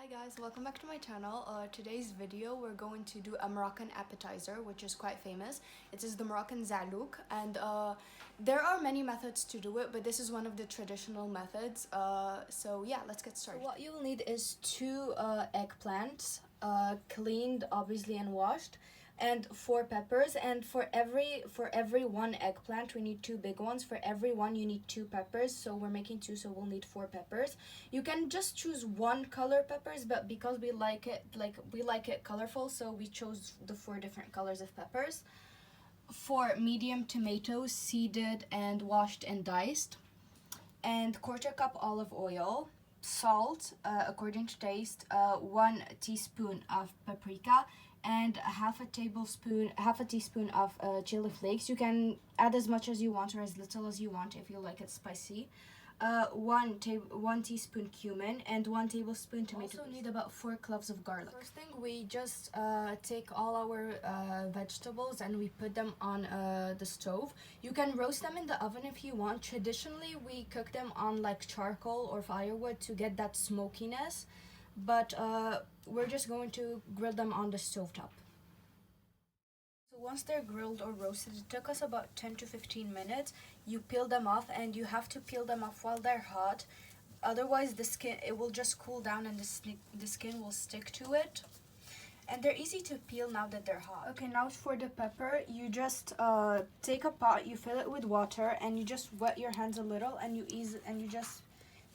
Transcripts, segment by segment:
Hi guys, welcome back to my channel. Today's video we're going to do a Moroccan appetizer which is quite famous. It is the Moroccan Zaalouk, and there are many methods to do it, but this is one of the traditional methods. So yeah, let's get started. So what you'll need is two eggplants, cleaned obviously and washed, and 4 peppers. And for every one eggplant we need 2 big ones. For every one you need 2 peppers, so we're making 2, so we'll need 4 peppers. You can just choose 1 color peppers, but because we like it colorful, so we chose the 4 different colors of peppers. 4 medium tomatoes, seeded and washed and diced, and 1/4 cup olive oil, salt according to taste, 1 teaspoon of paprika, and half a teaspoon of chili flakes. You can add as much as you want or as little as you want if you like it spicy. 1 teaspoon cumin, and 1 tablespoon tomato. Also need about 4 cloves of garlic. First thing, we just take all our vegetables and we put them on the stove. You can roast them in the oven if you want. Traditionally we cook them on like charcoal or firewood to get that smokiness, but we're just going to grill them on the stovetop. So once they're grilled or roasted, it took us about 10 to 15 minutes. You peel them off, and you have to peel them off while they're hot. Otherwise it will just cool down and the skin will stick to it. And they're easy to peel now that they're hot. Okay, now for the pepper, you just take a pot, you fill it with water, and you just wet your hands a little, and you just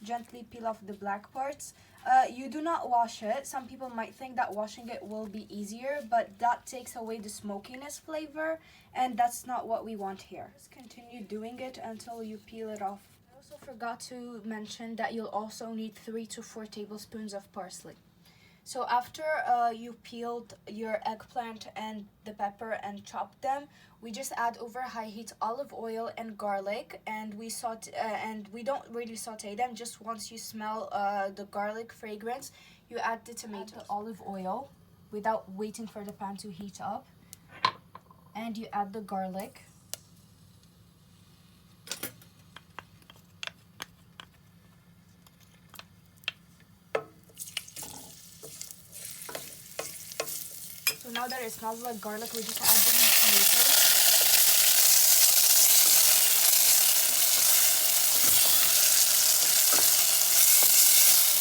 gently peel off the black parts. You do not wash it. Some people might think that washing it will be easier, but that takes away the smokiness flavor, and that's not what we want here. Just continue doing it until you peel it off. I also forgot to mention that you'll also need 3 to 4 tablespoons of parsley. So after you peeled your eggplant and the pepper and chopped them, we just add over high heat olive oil and garlic, and we don't really saute them. Just once you smell the garlic fragrance, you add the tomatoes. Add the olive oil without waiting for the pan to heat up, and you add the garlic. So now that it smells like garlic, we just add the tomatoes.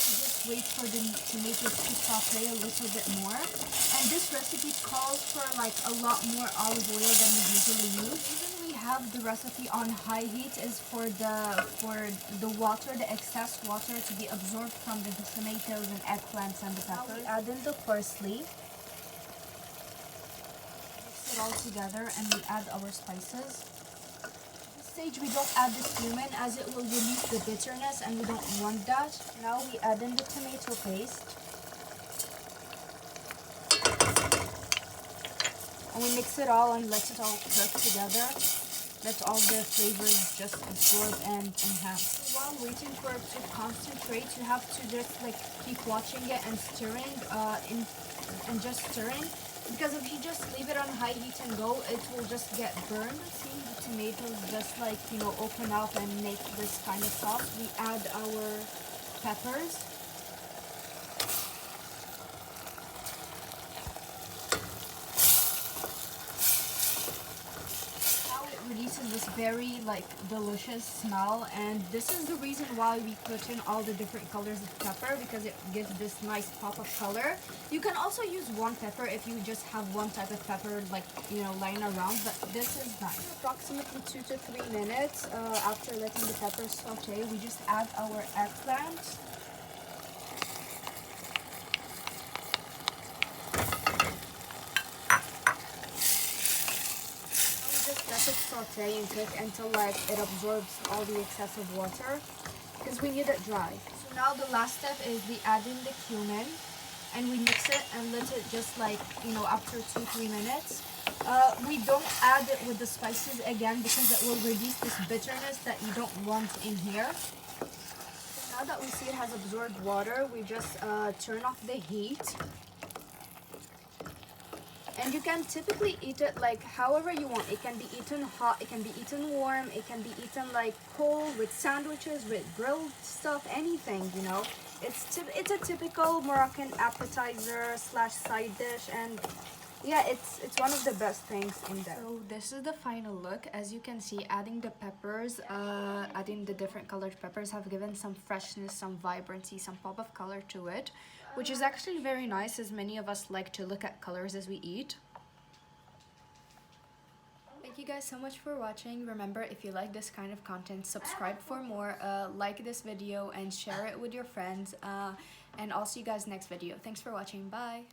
We just wait for the tomatoes to saute a little bit more. And this recipe calls for like a lot more olive oil than we usually use. The reason we have the recipe on high heat is for the water, the excess water, to be absorbed from the tomatoes and eggplants and the peppers. Now we add in the parsley. It all together, and we add our spices. At this stage we don't add the cumin as it will release the bitterness, and we don't want that. Now we add in the tomato paste, and we mix it all and let it all cook together. Let all the flavors just absorb and enhance. While waiting for it to concentrate, you have to just like keep watching it and stirring just stirring. Because if you just leave it on high heat and go, it will just get burned. Seeing the tomatoes just like, open up and make this kind of sauce, we add our peppers. Now it releases this very delicious smell, and this is the reason why we put in all the different colors of pepper, because it gives this nice pop of color. You can also use 1 pepper if you just have 1 type of pepper lying around, but this is nice. Approximately 2 to 3 minutes after letting the peppers saute, we just add our eggplant. Let it saute and cook until it absorbs all the excessive water, because we need it dry. So now the last step is we add in the cumin, and we mix it and let it just after 2-3 minutes. We don't add it with the spices again because it will release this bitterness that you don't want in here. So now that we see it has absorbed water, we just turn off the heat. And you can typically eat it however you want. It can be eaten hot, it can be eaten warm, it can be eaten cold, with sandwiches, with grilled stuff, anything, it's a typical Moroccan appetizer slash side dish, and yeah, it's one of the best things in there. So this is the final look. As you can see, adding the peppers, adding the different colored peppers have given some freshness, some vibrancy, some pop of color to it, which is actually very nice, as many of us like to look at colors as we eat. Thank you guys so much for watching. Remember, if you like this kind of content, subscribe for more, like this video and share it with your friends, and I'll see you guys next video. Thanks for watching. Bye.